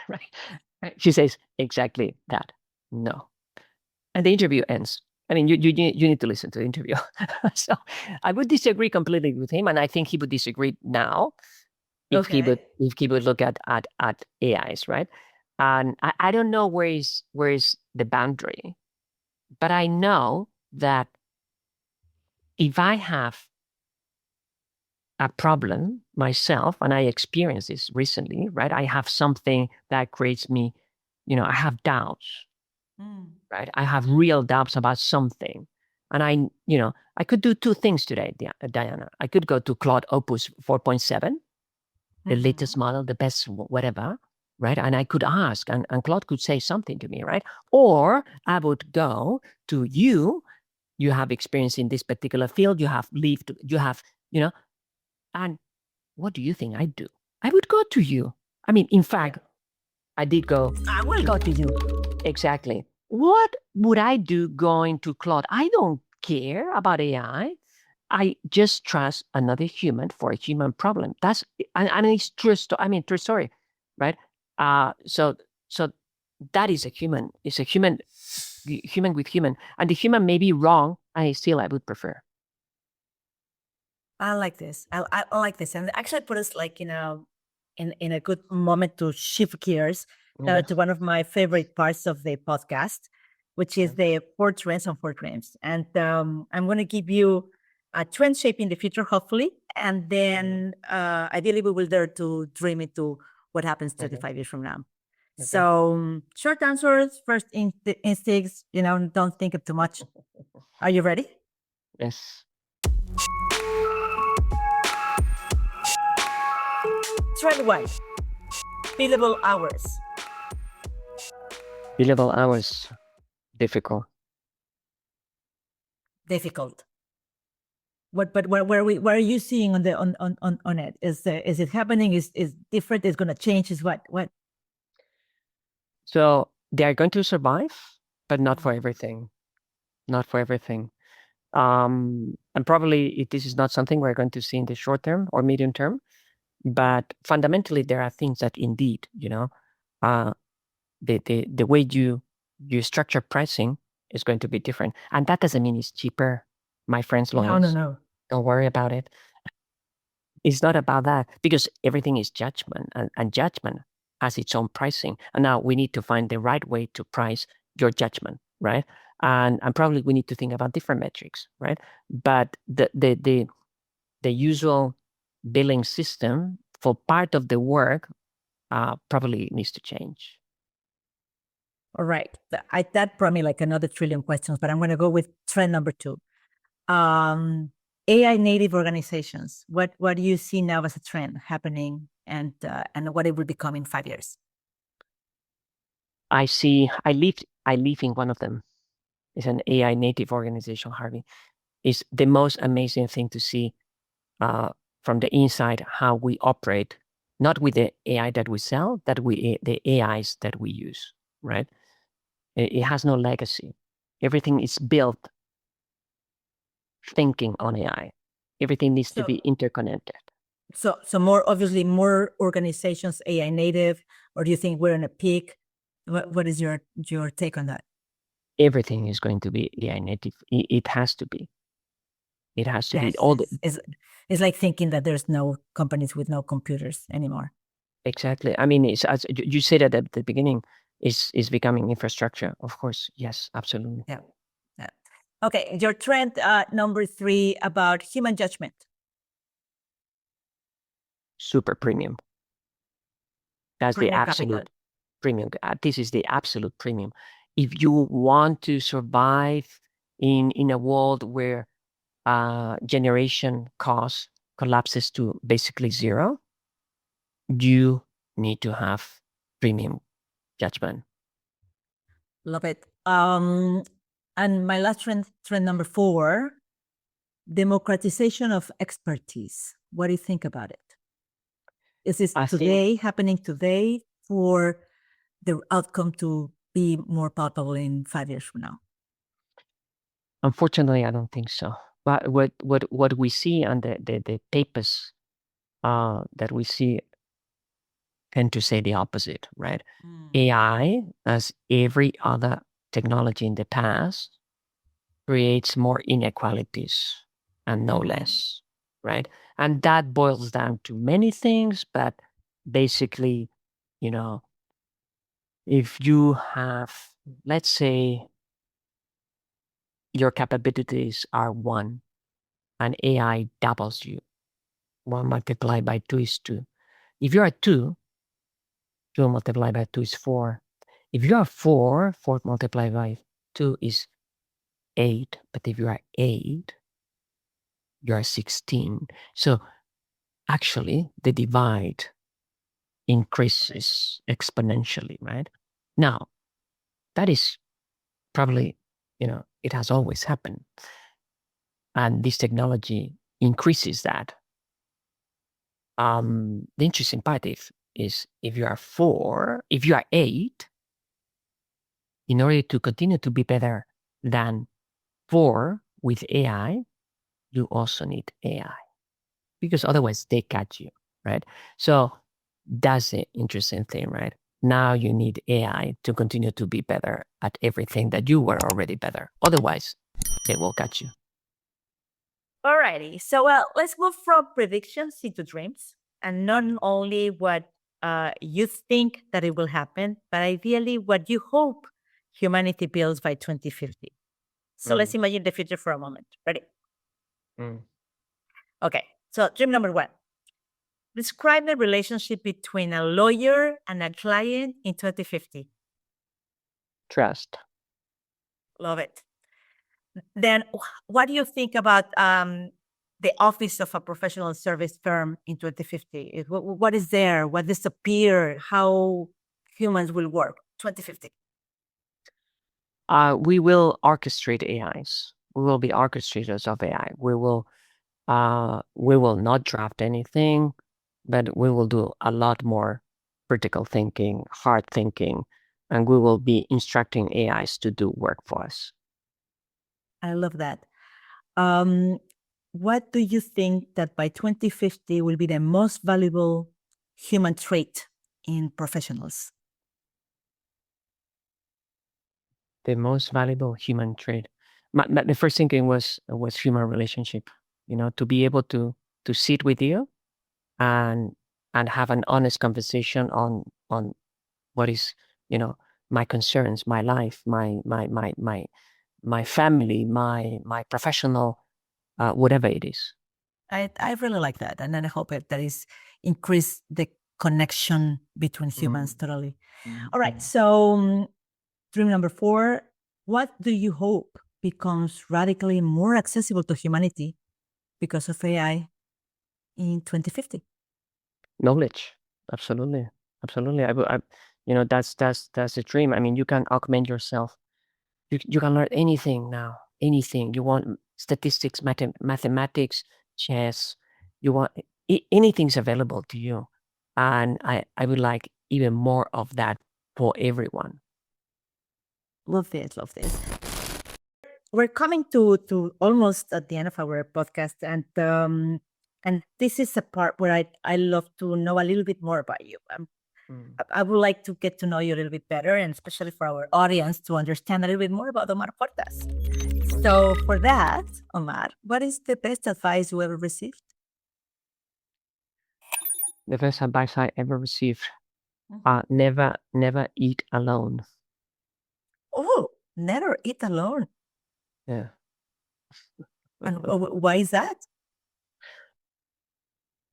Right. She says exactly that. No. And the interview ends. I mean, you need to listen to the interview. So I would disagree completely with him, and I think he would disagree now if he would look at AIs, right? And I don't know where is the boundary, but I know that if I have a problem myself, and I experienced this recently, right? I have something that creates me, I have doubts, right? I have real doubts about something. And I could do two things today, Diana. I could go to Claude Opus 4.7, the latest model, the best whatever, right? And I could ask, and Claude could say something to me, right? Or I would go to you. You have experience in this particular field. You have lived, and what do you think I do? I would go to you. I mean, in fact, I did go. I will go to you. Exactly. What would I do going to Claude? I don't care about AI. I just trust another human for a human problem. That's and it's true. True story, right? So that is a human. It's a human with human, and the human may be wrong, and still I would prefer. I like this. I like this, and actually put us like in a good moment to shift gears to one of my favorite parts of the podcast, which is the 4 trends and 4 dreams. And I'm going to give you a trend shaping the future, hopefully, and then ideally we will dare to dream into what happens 35 years from now. So short answers, first instincts, don't think of too much. Are you ready? Yes. Trend 1, billable hours. Billable hours, difficult. What? But where are you seeing on it? Is it happening? Is different? Is going to change? Is what? So they are going to survive, but not for everything. Not for everything. And probably this is not something we're going to see in the short term or medium term. But fundamentally, there are things that indeed, the way you structure pricing is going to be different, and that doesn't mean it's cheaper, my friends. No. Don't worry about it. It's not about that, because everything is judgment, and judgment has its own pricing. And now we need to find the right way to price your judgment, right? And probably we need to think about different metrics, right? But the usual billing system for part of the work probably needs to change. All right. That brought me like another trillion questions, but I'm going to go with trend number 2. AI native organizations. What do you see now as a trend happening, and what it will become in 5 years? I live in one of them. It's an AI native organization, Harvey. It's the most amazing thing to see from the inside how we operate, not with the AI that we sell, the AIs that we use, right? It has no legacy. Everything is built thinking on AI. Everything needs to be interconnected. So obviously more organizations AI native, or do you think we're in a peak? What is your take on that? Everything is going to be AI native. It has to be. It has to be. It's like thinking that there's no companies with no computers anymore. Exactly. I mean, it's, as you said at the beginning, is becoming infrastructure. Of course, yes, absolutely. Yeah. Okay, your trend number 3 about human judgment. Super premium. That's the absolute premium. This is the absolute premium. If you want to survive in a world where generation cost collapses to basically zero, you need to have premium judgment. Love it. And my last trend number 4, democratization of expertise. What do you think about it? Is this happening today for the outcome to be more palpable in 5 years from now? Unfortunately, I don't think so. But what we see on the papers that we see tend to say the opposite, right? AI, as every other technology in the past, creates more inequalities and no less, right? And that boils down to many things, but basically, you know, if you have, let's say, your capabilities are one and AI doubles you, one multiplied by two is two. If you are two, two multiplied by two is four. If you are four, four multiplied by two is eight. But if you are eight, you are 16. So actually, the divide increases exponentially, right? Now, that is probably, it has always happened. And this technology increases that. The interesting part is if you are four, if you are eight, in order to continue to be better than four with AI, you also need AI because otherwise they catch you, right? So that's the interesting thing, right? Now you need AI to continue to be better at everything that you were already better. Otherwise, they will catch you. Alrighty. So, let's move from predictions into dreams, and not only what you think that it will happen, but ideally what you hope humanity builds by 2050. So, let's imagine the future for a moment. Ready? Okay. So, dream number one: describe the relationship between a lawyer and a client in 2050. Trust. Love it. Then, what do you think about the office of a professional service firm in 2050? What is there? What disappear? How humans will work? 2050. We will orchestrate AIs. We will be orchestrators of AI. We will not draft anything, but we will do a lot more critical thinking, hard thinking, and we will be instructing AIs to do work for us. I love that. What do you think that by 2050 will be the most valuable human trait in professionals? The most valuable human trait. The first thinking was human relationship. To be able to sit with you and have an honest conversation on what is my concerns, my life, my family, my professional, whatever it is. I really like that, and then I hope that is increase the connection between humans totally. All right, so dream number 4: what do you hope becomes radically more accessible to humanity because of AI in 2050? Knowledge, absolutely, absolutely. That's the dream. I mean, you can augment yourself. You can learn anything now. Anything you want, statistics, mathematics, chess. You want anything's available to you, and I would like even more of that for everyone. Love this, love this. We're coming to almost at the end of our podcast, and this is a part where I love to know a little bit more about you. I would like to get to know you a little bit better, and especially for our audience to understand a little bit more about Omar Puertas. So, for that, Omar, what is the best advice you ever received? The best advice I ever received: never eat alone. Oh, never eat alone. Yeah. And why is that?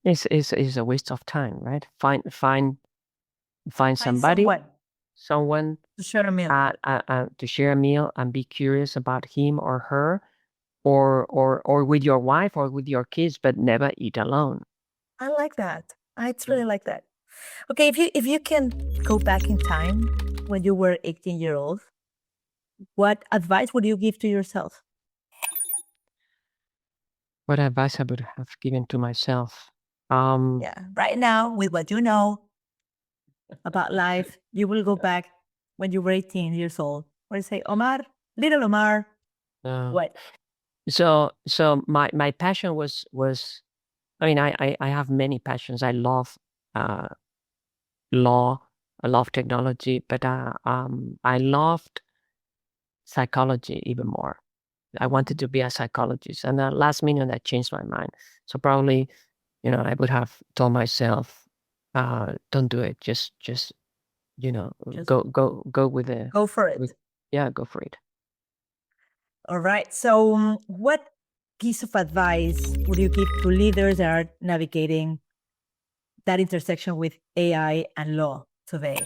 It's a waste of time, right? Find somebody, someone To share a meal. to share a meal and be curious about him or her, or with your wife or with your kids, but never eat alone. I like that. I really like that. Okay, if you can go back in time when you were 18-year-old, what advice would you give to yourself? What advice I would have given to myself? Yeah, right now with what you know about life, you will go back when you were 18 years old. Or you say, Omar, little Omar, what? So my passion was I mean I have many passions. I love law, I love technology, but I loved psychology even more. I wanted to be a psychologist, and at last minute I changed my mind. So probably, I would have told myself, don't do it. Just Just go with go for with, it. yeah, go for it. All right. So, what piece of advice would you give to leaders that are navigating that intersection with AI and law today?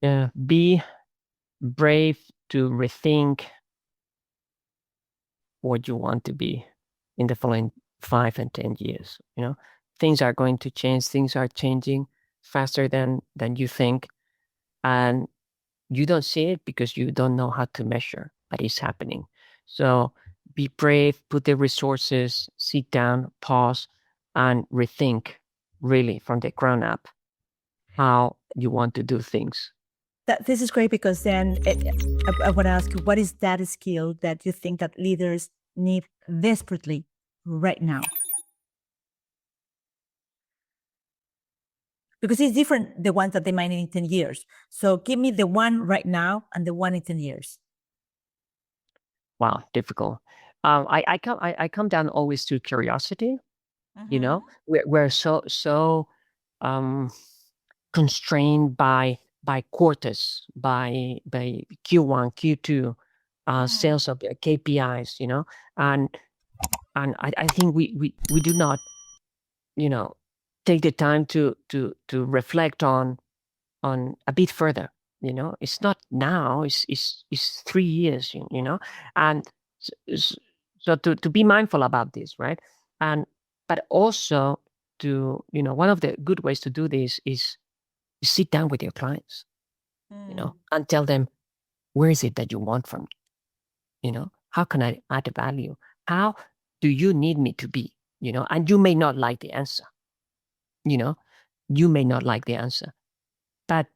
Yeah, be brave to rethink what you want to be in the following 5 and 10 years. Things are going to change. Things are changing faster than you think, and you don't see it because you don't know how to measure, but it's happening. So be brave, put the resources, sit down, pause, and rethink really from the ground up how you want to do things. This is great because then I want to ask you, what is that skill that you think that leaders need desperately right now? Because it's different, the ones that they might need in 10 years. So give me the one right now and the one in 10 years. Wow, difficult. I come down always to curiosity. We're so um constrained by quarters, by Q1, Q2, sales of KPIs, and I think we do not, take the time to reflect on a bit further. It's not now. It's 3 years. And so to be mindful about this, right? And but also to one of the good ways to do this is sit down with your clients, and tell them, where is it that you want from me? How can I add value? How do you need me to be? And you may not like the answer. You know, you may not like the answer, but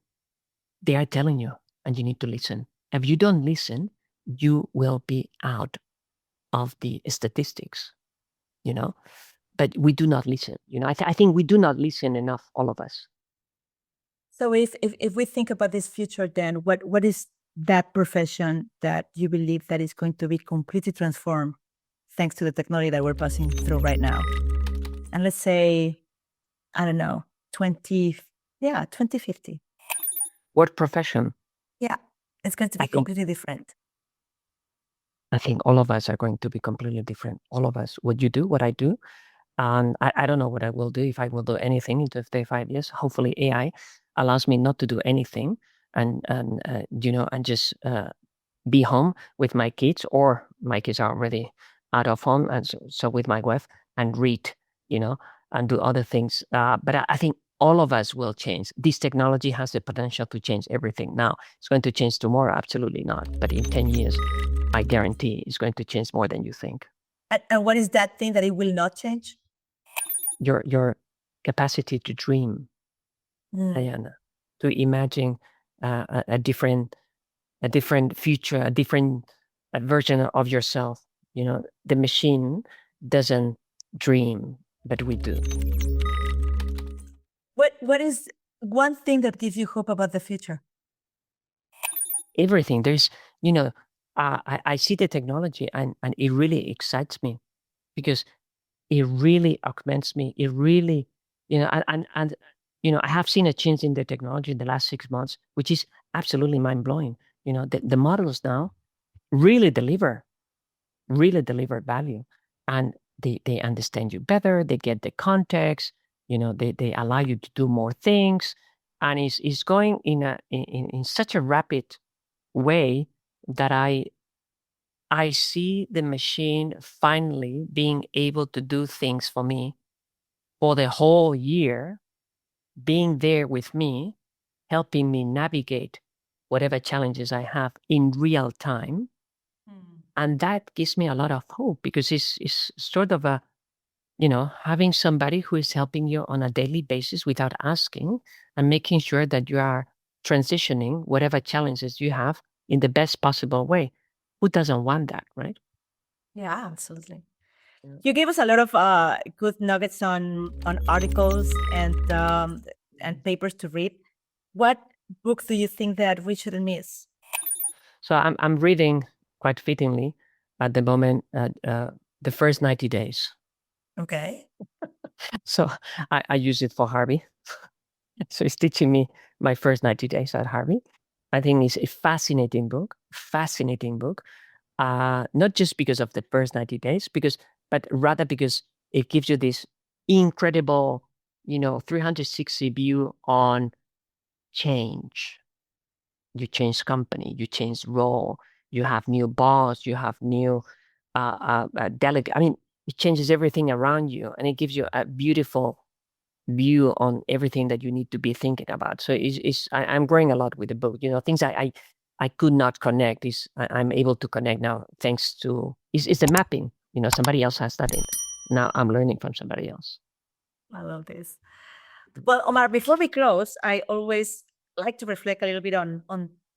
they are telling you, and you need to listen. If you don't listen, you will be out of the statistics. But we do not listen. I think we do not listen enough, all of us. So if we think about this future, then what is that profession that you believe that is going to be completely transformed thanks to the technology that we're passing through right now? And let's say, I don't know, 2050. What profession? Yeah, it's going to be completely different. I think all of us are going to be completely different. All of us. What you do, what I do. And I don't know what I will do, if I will do anything in 5 years. Hopefully AI allows me not to do anything, and just be home with my kids, or my kids are already out of home, and so with my wife, and read, and do other things. But I think all of us will change. This technology has the potential to change everything. Now, it's going to change tomorrow? Absolutely not. But in 10 years, I guarantee it's going to change more than you think. And what is that thing that it will not change? Your capacity to dream, Diana, to imagine a different future, a different version of yourself. The machine doesn't dream, but we do. What is one thing that gives you hope about the future? Everything. There's, I see the technology, and it really excites me, because it really augments me. It really, and I have seen a change in the technology in the last 6 months, which is absolutely mind blowing. The models now really deliver value, and they understand you better. They get the context. They allow you to do more things, and it's going in such a rapid way that I see the machine finally being able to do things for me for the whole year, being there with me, helping me navigate whatever challenges I have in real time. And that gives me a lot of hope, because it's sort of having somebody who is helping you on a daily basis without asking, and making sure that you are transitioning whatever challenges you have in the best possible way. Who doesn't want that, right? Yeah, absolutely. You gave us a lot of good nuggets on articles and papers to read. What book do you think that we shouldn't miss? So I'm reading quite fittingly at the moment, the first 90 days. Okay. So I use it for Harvey. So it's teaching me my first 90 days at Harvey. I think it's a fascinating book, not just because of the first 90 days, but rather because it gives you this incredible, 360 view on change. You change company, you change role, you have new boss, you have new delegate. I mean, it changes everything around you, and it gives you a beautiful view on everything that you need to be thinking about. So I'm growing a lot with the book. Things I could not connect I'm able to connect now thanks to it's the mapping. Somebody else has studied. Now I'm learning from somebody else. I love this. Well, Omar, before we close, I always like to reflect a little bit on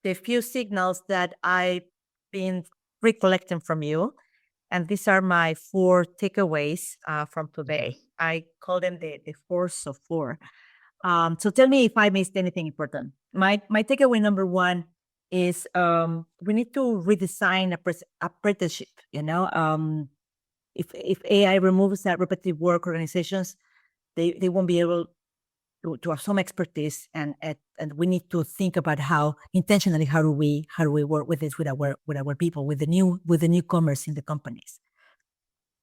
the few signals that I've been recollecting from you. And these are my 4 takeaways from today. I call them the force of 4. So tell me if I missed anything important. My takeaway number 1 is we need to redesign apprenticeship. If AI removes that repetitive work, organizations they won't be able to have some expertise, and we need to think about how intentionally how do we work with this with our people, with the newcomers in the companies.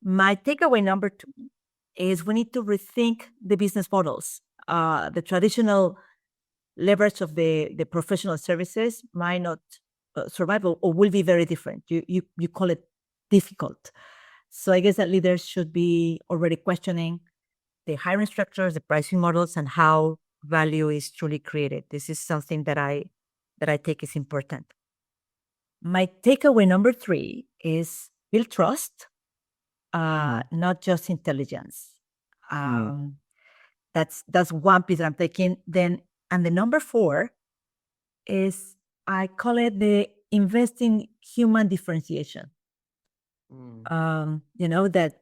My takeaway number 2 is we need to rethink the business models. The traditional leverage of the professional services might not survive or will be very different. You call it difficult. So I guess that leaders should be already questioning the hiring structures, the pricing models, and how value is truly created. This is something that I think is important. My takeaway number 3 is build trust, not just intelligence. That's one piece that I'm taking. And the number 4 is I call it the invest in human differentiation. That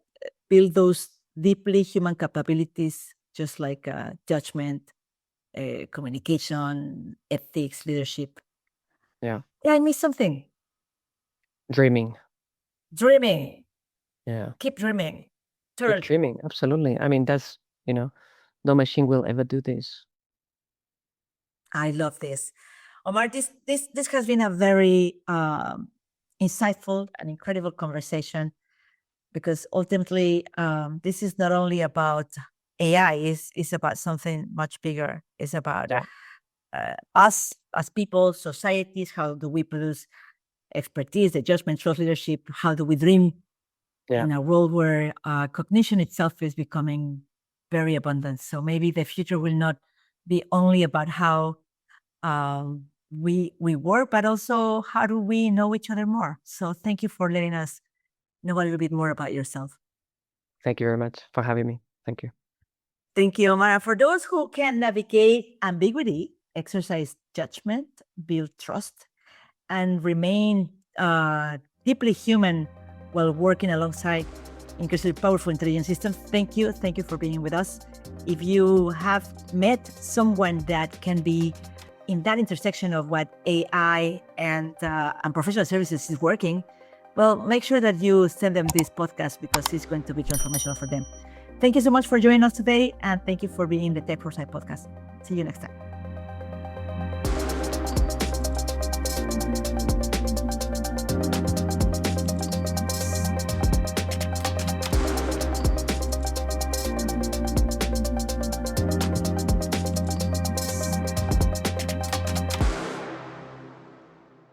build those deeply human capabilities, just like judgment, communication, ethics, leadership. Yeah, I missed something. dreaming. Yeah, Keep dreaming. keep dreaming. Absolutely. I mean, that's no machine will ever do this. I love this. Omar, this has been a very insightful and incredible conversation, because ultimately this is not only about AI, it's about something much bigger. It's about us as people, societies. How do we produce expertise, the judgment, trust, leadership? How do we dream in a world where cognition itself is becoming very abundant? So maybe the future will not be only about how we work, but also how do we know each other more. So thank you for letting us know a little bit more about yourself. Thank you very much for having me. Thank you. Thank you, Omar. For those who can navigate ambiguity, exercise judgment, build trust, and remain deeply human while working alongside increasingly powerful intelligence systems, thank you. Thank you for being with us. If you have met someone that can be in that intersection of what AI and professional services is working, well, make sure that you send them this podcast, because it's going to be transformational for them. Thank you so much for joining us today, and thank you for being in the Tech4sight Podcast. See you next time.